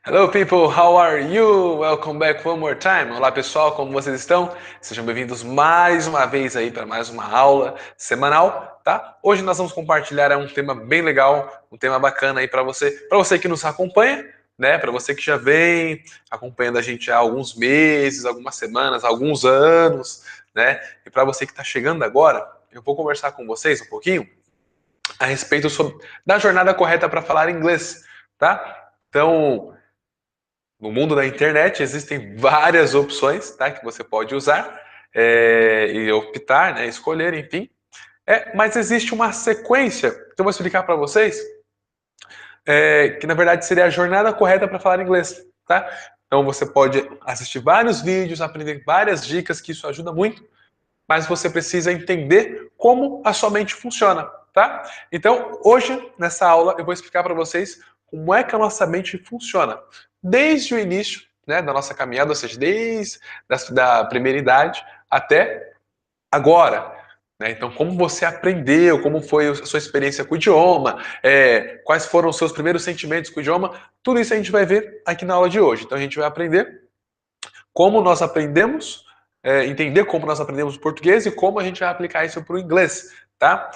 Hello people, how are you? Welcome back one more time. Olá pessoal, como vocês estão? Sejam bem-vindos mais uma vez aí para mais uma aula semanal, tá? Hoje nós vamos compartilhar um tema bem legal, um tema bacana aí para você que nos acompanha, né? Para você que já vem acompanhando a gente há alguns meses, algumas semanas, alguns anos, né? E para você que está chegando agora, eu vou conversar com vocês um pouquinho a respeito da jornada correta para falar inglês, tá? Então, no mundo da internet existem várias opções, tá, que você pode usar e optar, né, escolher, enfim. Mas existe uma sequência que eu vou explicar para vocês, que na verdade seria a jornada correta para falar inglês, tá? Então você pode assistir vários vídeos, aprender várias dicas, que isso ajuda muito, mas você precisa entender como a sua mente funciona, tá? Então, hoje, nessa aula, eu vou explicar para vocês como é que a nossa mente funciona. Desde o início, né, da nossa caminhada, ou seja, desde da primeira idade até agora. Né? Então, como você aprendeu, como foi a sua experiência com o idioma, quais foram os seus primeiros sentimentos com o idioma, tudo isso a gente vai ver aqui na aula de hoje. Então, a gente vai aprender como nós aprendemos, entender como nós aprendemos o português e como a gente vai aplicar isso para o inglês, tá?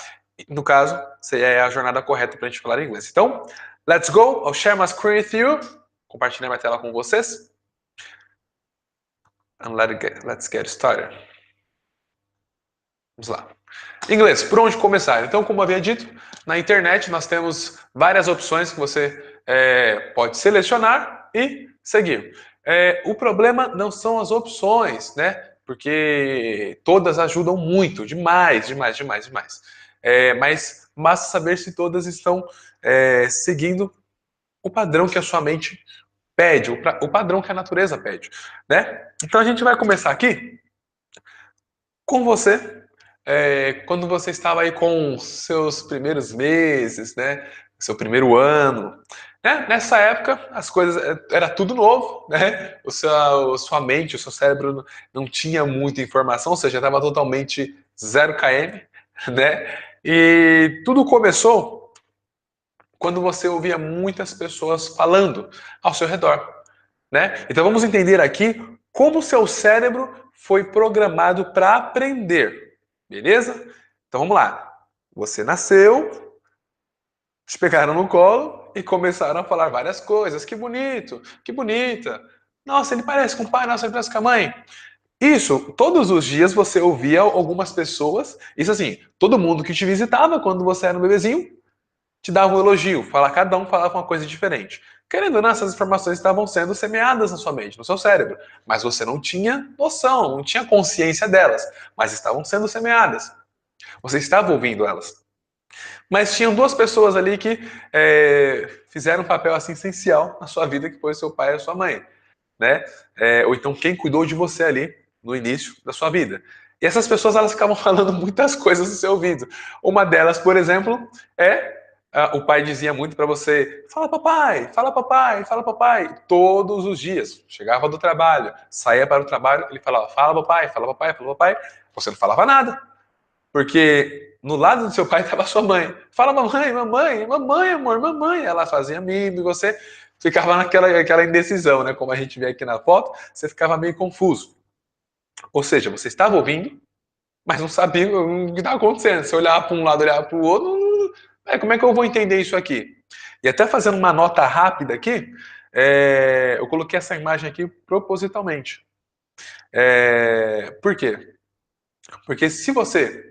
No caso, é a jornada correta para a gente falar inglês. Então, let's go. I'll share my screen with you. Compartilhar minha tela com vocês. And let's get started. Vamos lá. Inglês, por onde começar? Então, como havia dito, na internet nós temos várias opções que você pode selecionar e seguir. O problema não são as opções, né? Porque todas ajudam muito, demais, demais, demais, demais. Mas basta saber se todas estão seguindo o padrão que a sua mente pede, o padrão que a natureza pede, né? Então a gente vai começar aqui com você, quando você estava aí com seus primeiros meses, né? Seu primeiro ano. Né? Nessa época, as coisas era tudo novo, né? Sua mente, o seu cérebro não tinha muita informação, ou seja, estava totalmente 0 km, né? E tudo começou quando você ouvia muitas pessoas falando ao seu redor, né? Então vamos entender aqui como o seu cérebro foi programado para aprender, beleza? Então vamos lá. Você nasceu, te pegaram no colo e começaram a falar várias coisas. Que bonito, que bonita. Nossa, ele parece com o pai, nossa, ele parece com a mãe. Isso, todos os dias você ouvia algumas pessoas, isso assim, todo mundo que te visitava quando você era um bebezinho, te dava um elogio, cada um falava uma coisa diferente. Querendo ou não, essas informações estavam sendo semeadas na sua mente, no seu cérebro, mas você não tinha noção, não tinha consciência delas, mas estavam sendo semeadas. Você estava ouvindo elas. Mas tinham duas pessoas ali que fizeram um papel assim essencial na sua vida, que foi seu pai e a sua mãe, né? Ou então quem cuidou de você ali no início da sua vida. E essas pessoas elas ficavam falando muitas coisas no seu ouvido. Uma delas, por exemplo, o pai dizia muito para você: fala papai, fala papai, fala papai, todos os dias. Chegava do trabalho, saía para o trabalho, ele falava: fala papai, fala papai, fala papai. Você não falava nada, porque no lado do seu pai estava sua mãe. Fala mamãe, mamãe, mamãe, amor, mamãe. Ela fazia mimo e você ficava aquela indecisão, né? Como a gente vê aqui na foto, você ficava meio confuso. Ou seja, você estava ouvindo, mas não sabia o que estava acontecendo. Você olhava para um lado, olhava para o outro, como é que eu vou entender isso aqui? E até fazendo uma nota rápida aqui, eu coloquei essa imagem aqui propositalmente. Por quê? Porque se você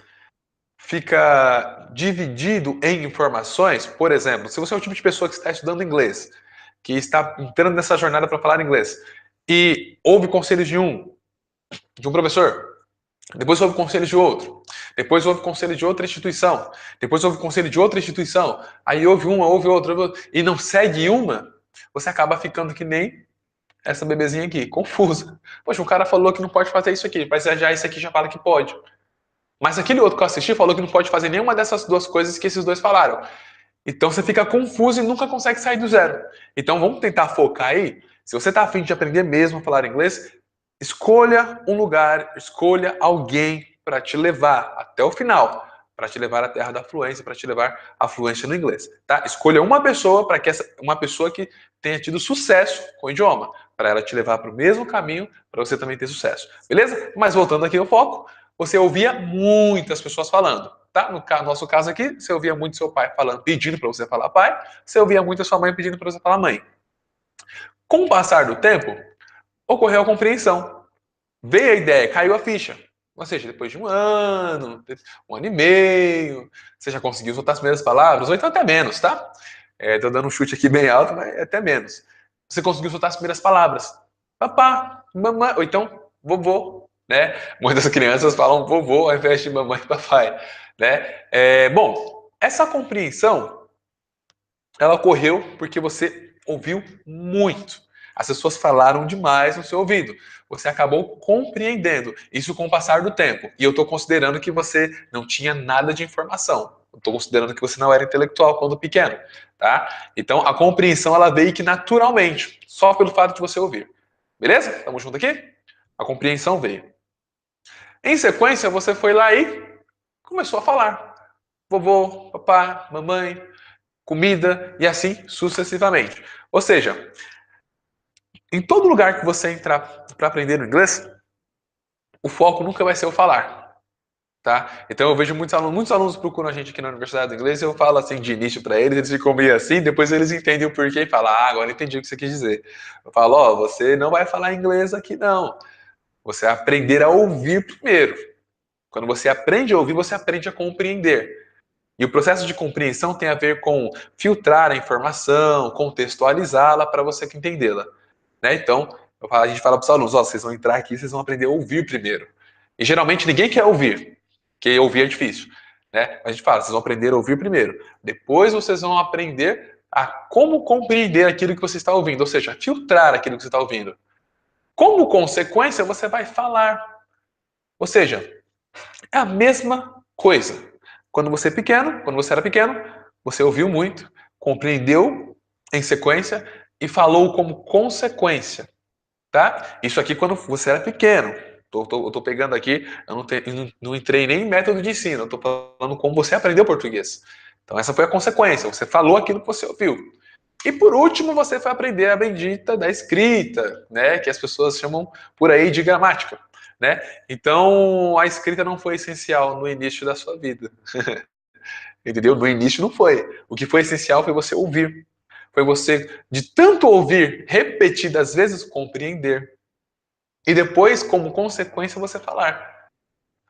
fica dividido em informações, por exemplo, se você é o tipo de pessoa que está estudando inglês, que está entrando nessa jornada para falar inglês, e ouve conselhos de um professor, depois ouve conselho de outro, depois ouve conselho de outra instituição, depois ouve conselho de outra instituição, aí ouve uma, ouve outra, e não segue uma, você acaba ficando que nem essa bebezinha aqui, confusa. Poxa, o cara falou que não pode fazer isso aqui, mas já isso aqui já fala que pode. Mas aquele outro que eu assisti falou que não pode fazer nenhuma dessas duas coisas que esses dois falaram. Então você fica confuso e nunca consegue sair do zero. Então vamos tentar focar aí. Se você está afim de aprender mesmo a falar inglês, escolha um lugar, escolha alguém para te levar até o final. para te levar à terra da fluência, para te levar à fluência no inglês, tá? Escolha uma pessoa para que uma pessoa que tenha tido sucesso com o idioma, para ela te levar para o mesmo caminho, para você também ter sucesso, beleza? Mas voltando aqui ao foco, você ouvia muitas pessoas falando, tá? No nosso caso aqui, você ouvia muito seu pai falando, pedindo para você falar pai, você ouvia muito a sua mãe pedindo para você falar mãe. Com o passar do tempo, ocorreu a compreensão. Veio a ideia, caiu a ficha. Ou seja, depois de um ano e meio, você já conseguiu soltar as primeiras palavras, ou então até menos, tá? Tô dando um chute aqui bem alto, mas é até menos. Você conseguiu soltar as primeiras palavras. Papá, mamãe, ou então vovô, né? Muitas crianças falam vovô ao invés de mamãe e papai, né? Bom, essa compreensão, ela ocorreu porque você ouviu muito. As pessoas falaram demais no seu ouvido. Você acabou compreendendo isso com o passar do tempo. E eu estou considerando que você não tinha nada de informação. Eu estou considerando que você não era intelectual quando pequeno, tá? Então a compreensão ela veio que naturalmente, só pelo fato de você ouvir. Beleza? Tamo junto aqui? A compreensão veio. Em sequência, você foi lá e começou a falar. Vovô, papai, mamãe, comida e assim sucessivamente. Ou seja, em todo lugar que você entrar para aprender o inglês, o foco nunca vai ser o falar, tá? Então eu vejo muitos alunos procuram a gente aqui na Universidade do Inglês e eu falo assim de início para eles, eles ficam meio assim, depois eles entendem o porquê e falam, agora entendi o que você quis dizer. Eu falo, você não vai falar inglês aqui não, você vai aprender a ouvir primeiro. Quando você aprende a ouvir, você aprende a compreender. E o processo de compreensão tem a ver com filtrar a informação, contextualizá-la para você entendê-la. Né? Então, a gente fala para os alunos, vocês vão entrar aqui, vocês vão aprender a ouvir primeiro. E geralmente ninguém quer ouvir, porque ouvir é difícil. Né? A gente fala, vocês vão aprender a ouvir primeiro. Depois vocês vão aprender a como compreender aquilo que você está ouvindo, ou seja, filtrar aquilo que você está ouvindo. Como consequência, você vai falar. Ou seja, é a mesma coisa. Quando você era pequeno, você ouviu muito, compreendeu em sequência e falou como consequência. Tá? Isso aqui quando você era pequeno. Eu tô pegando aqui, eu não entrei nem em método de ensino, eu tô falando como você aprendeu português. Então essa foi a consequência, você falou aquilo que você ouviu. E por último, você foi aprender a bendita da escrita, né, que as pessoas chamam por aí de gramática, né? Então a escrita não foi essencial no início da sua vida. Entendeu? No início não foi. O que foi essencial foi você ouvir. Foi você, de tanto ouvir repetidas vezes, compreender. E depois, como consequência, você falar.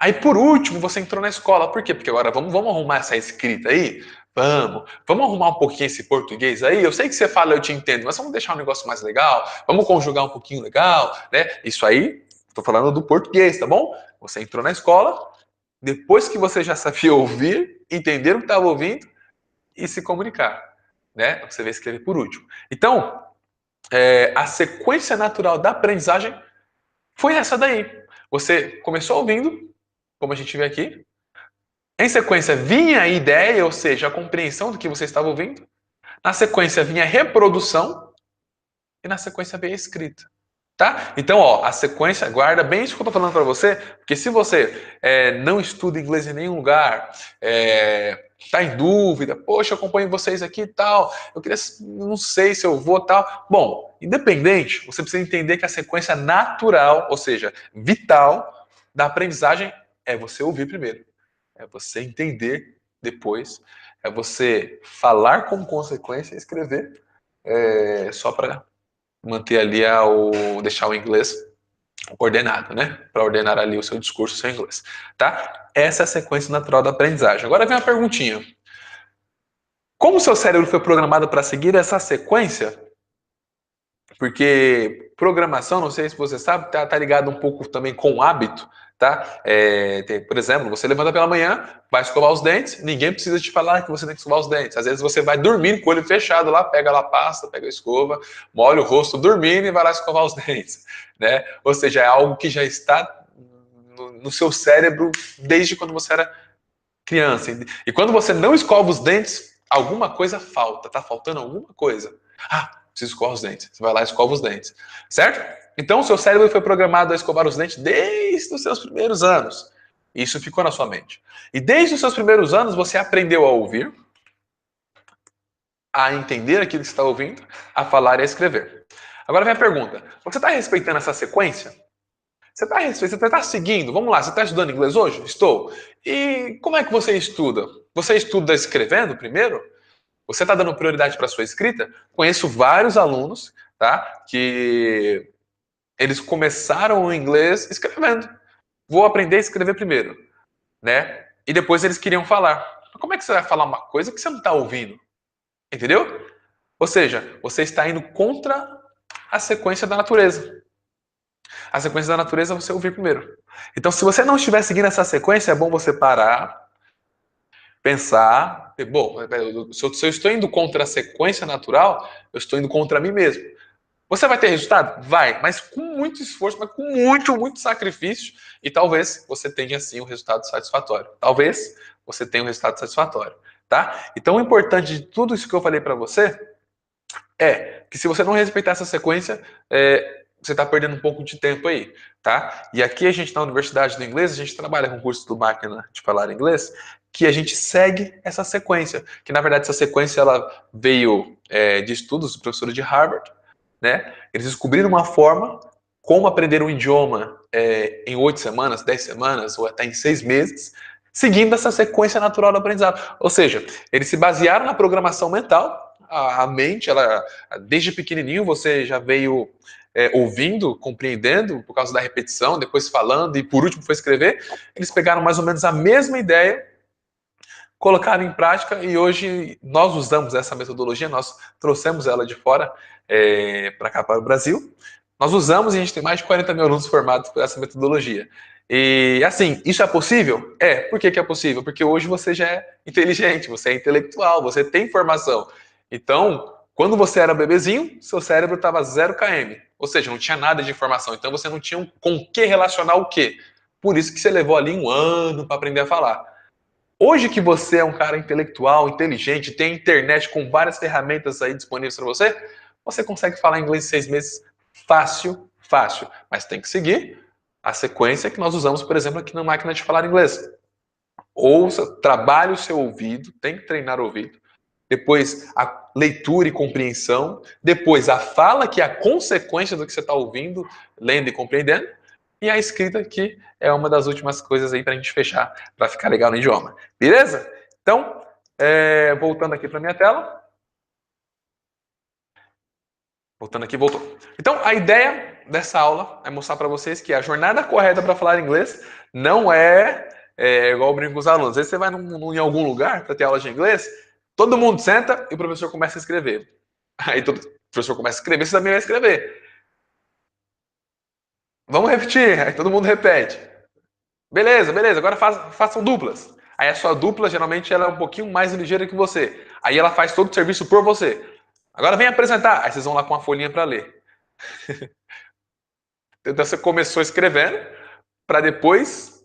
Aí, por último, você entrou na escola. Por quê? Porque agora vamos arrumar essa escrita aí? Vamos arrumar um pouquinho esse português aí? Eu sei que você fala, eu te entendo, mas vamos deixar um negócio mais legal? Vamos conjugar um pouquinho legal, né? Isso aí, estou falando do português, tá bom? Você entrou na escola, depois que você já sabia ouvir, entender o que estava ouvindo e se comunicar, né? Você vai escrever por último. Então, a sequência natural da aprendizagem foi essa daí. Você começou ouvindo, como a gente vê aqui. Em sequência, vinha a ideia, ou seja, a compreensão do que você estava ouvindo. Na sequência, vinha a reprodução. E na sequência, veio a escrita. Tá? Então, a sequência, guarda bem isso que eu estou falando para você, porque se você não estuda inglês em nenhum lugar, está em dúvida, poxa, eu acompanho vocês aqui e tal, eu queria, não sei se eu vou tal. Bom, independente, você precisa entender que a sequência natural, ou seja, vital da aprendizagem é você ouvir primeiro, é você entender depois, é você falar como consequência e escrever só para manter ali deixar o inglês ordenado, né? Para ordenar ali o seu discurso, o seu inglês, tá? Essa é a sequência natural da aprendizagem. Agora vem uma perguntinha. Como o seu cérebro foi programado para seguir essa sequência? Porque programação, não sei se você sabe, tá ligado um pouco também com o hábito, tá? Por exemplo, você levanta pela manhã, vai escovar os dentes, ninguém precisa te falar que você tem que escovar os dentes. Às vezes você vai dormir com o olho fechado lá, pega lá a pasta, pega a escova, molha o rosto dormindo e vai lá escovar os dentes, né? Ou seja, é algo que já está no seu cérebro desde quando você era criança. E quando você não escova os dentes, alguma coisa falta, tá faltando alguma coisa. Preciso escovar os dentes. Você vai lá e escova os dentes. Certo? Então, o seu cérebro foi programado a escovar os dentes desde os seus primeiros anos. Isso ficou na sua mente. E desde os seus primeiros anos, você aprendeu a ouvir, a entender aquilo que você está ouvindo, a falar e a escrever. Agora vem a pergunta: você está respeitando essa sequência? Você tá seguindo? Vamos lá, você está estudando inglês hoje? Estou. E como é que você estuda? Você estuda escrevendo primeiro? Você está dando prioridade para a sua escrita? Conheço vários alunos, tá? Que eles começaram o inglês escrevendo. Vou aprender a escrever primeiro, né? E depois eles queriam falar. Mas como é que você vai falar uma coisa que você não está ouvindo? Entendeu? Ou seja, você está indo contra a sequência da natureza. A sequência da natureza é você ouvir primeiro. Então, se você não estiver seguindo essa sequência, é bom você parar, pensar, bom, se eu estou indo contra a sequência natural, eu estou indo contra mim mesmo. Você vai ter resultado? Vai, mas com muito esforço, mas com muito, muito sacrifício, e talvez você tenha sim um resultado satisfatório. Talvez você tenha um resultado satisfatório, tá? Então, o importante de tudo isso que eu falei para você é que se você não respeitar essa sequência, você está perdendo um pouco de tempo aí, tá? E aqui a gente na Universidade do Inglês, a gente trabalha com o curso do Máquina de Falar Inglês, que a gente segue essa sequência, que na verdade essa sequência ela veio de estudos do professor de Harvard, né? Eles descobriram uma forma como aprender um idioma em 8 semanas, 10 semanas ou até em 6 meses, seguindo essa sequência natural do aprendizado. Ou seja, eles se basearam na programação mental, a mente, ela desde pequenininho você já veio ouvindo, compreendendo por causa da repetição, depois falando e por último foi escrever. Eles pegaram mais ou menos a mesma ideia, colocaram em prática e hoje nós usamos essa metodologia, nós trouxemos ela de fora para cá, para o Brasil. Nós usamos e a gente tem mais de 40 mil alunos formados por essa metodologia. E assim, isso é possível? É. Por que, que é possível? Porque hoje você já é inteligente, você é intelectual, você tem informação. Então, quando você era bebezinho, seu cérebro estava 0 km. Ou seja, não tinha nada de informação. Então você não tinha com que relacionar o quê? Por isso que você levou ali um ano para aprender a falar. Hoje que você é um cara intelectual, inteligente, tem internet com várias ferramentas aí disponíveis para você, você consegue falar inglês em 6 meses fácil, fácil. Mas tem que seguir a sequência que nós usamos, por exemplo, aqui na Máquina de Falar Inglês. Ouça, trabalhe o seu ouvido, tem que treinar o ouvido. Depois a leitura e compreensão. Depois a fala, que é a consequência do que você está ouvindo, lendo e compreendendo. E a escrita, que é uma das últimas coisas aí para a gente fechar, para ficar legal no idioma. Beleza? Então, voltando aqui para minha tela. Voltando aqui, voltou. Então, a ideia dessa aula é mostrar para vocês que a jornada correta para falar inglês não igual eu brinco com os alunos. Às vezes você vai em algum lugar para ter aula de inglês, todo mundo senta e o professor começa a escrever. Aí o professor começa a escrever, você também vai escrever. Vamos repetir, aí todo mundo repete. Beleza, beleza, agora façam duplas. Aí a sua dupla, geralmente, ela é um pouquinho mais ligeira que você. Aí ela faz todo o serviço por você. Agora vem apresentar. Aí vocês vão lá com uma folhinha para ler. Então você começou escrevendo para depois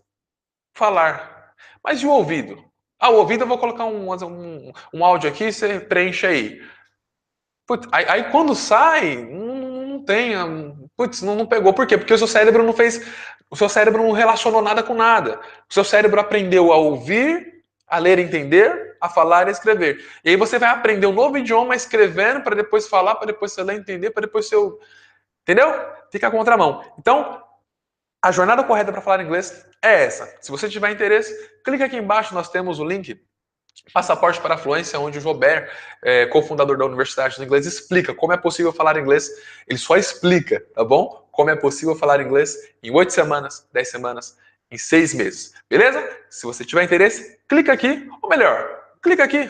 falar. Mas e o ouvido? Ah, o ouvido eu vou colocar um áudio aqui, você preenche aí. Putz, aí quando sai, não tem. Putz, não pegou. Por quê? Porque o seu cérebro não fez. O seu cérebro não relacionou nada com nada. O seu cérebro aprendeu a ouvir, a ler, entender, a falar e a escrever. E aí você vai aprender um novo idioma escrevendo para depois falar, para depois você ler, entender, para depois você. Entendeu? Fica a contramão. Então, a jornada correta para falar inglês é essa. Se você tiver interesse, clique aqui embaixo, nós temos o link Passaporte para a Fluência, onde o Joubert, cofundador da Universidade do Inglês, explica como é possível falar inglês. Ele só explica, tá bom? Como é possível falar inglês em 8 semanas, 10 semanas, em 6 meses. Beleza? Se você tiver interesse, clica aqui, ou melhor, clica aqui,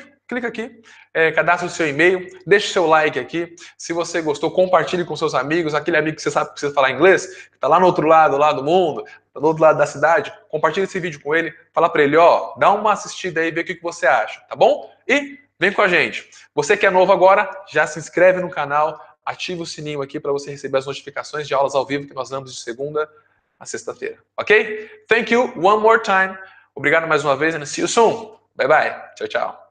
cadastre o seu e-mail, deixe o seu like aqui. Se você gostou, compartilhe com seus amigos, aquele amigo que você sabe que precisa falar inglês, que está lá no outro lado, lá do mundo, tá do outro lado da cidade, compartilhe esse vídeo com ele, fala para ele, ó, dá uma assistida aí, vê o que você acha, tá bom? E vem com a gente. Você que é novo agora, já se inscreve no canal, ativa o sininho aqui para você receber as notificações de aulas ao vivo que nós damos de segunda a sexta-feira, ok? Thank you one more time. Obrigado mais uma vez and see you soon. Bye bye. Tchau, tchau.